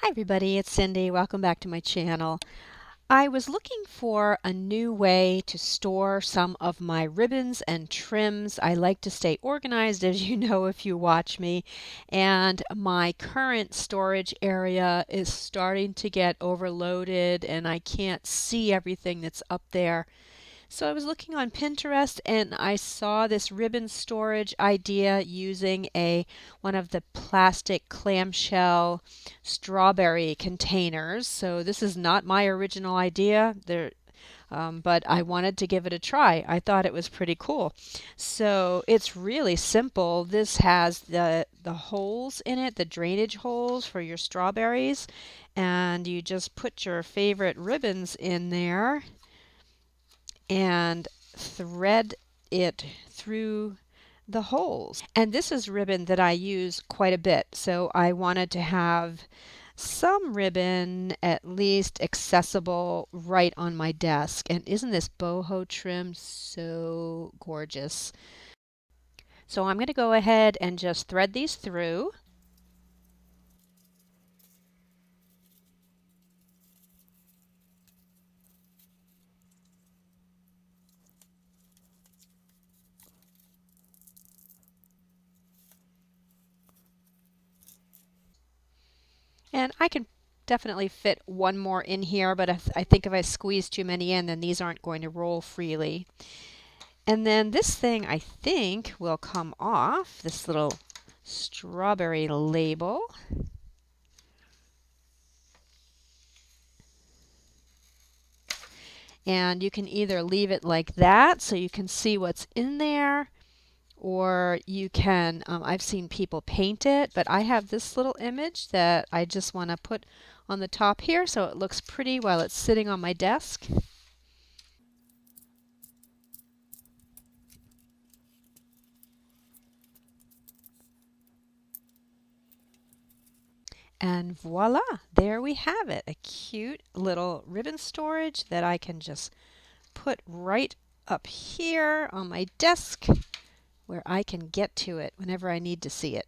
Hi everybody, it's Cindy. Welcome back to my channel. I was looking for a new way to store some of my ribbons and trims. I like to stay organized, as you know if you watch me, and my current storage area is starting to get overloaded and I can't see everything that's up there. So I was looking on Pinterest and I saw this ribbon storage idea using one of the plastic clamshell strawberry containers. So this is not my original idea. But I wanted to give it a try. I thought it was pretty cool. So it's really simple. This has the holes in it, the drainage holes for your strawberries, and you just put your favorite ribbons in there and thread it through the holes. And this is ribbon that I use quite a bit, so I wanted to have some ribbon at least accessible right on my desk. And isn't this boho trim so gorgeous? So I'm going to go ahead and just thread these through. And I can definitely fit one more in here, but I think if I squeeze too many in, then these aren't going to roll freely. And then this thing, I think, will come off, this little strawberry label. And you can either leave it like that so you can see what's in there, or you can, I've seen people paint it, but I have this little image that I just want to put on the top here so it looks pretty while it's sitting on my desk. And voila, there we have it. A cute little ribbon storage that I can just put right up here on my desk where I can get to it whenever I need to see it.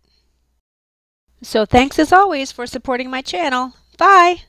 So thanks as always for supporting my channel. Bye!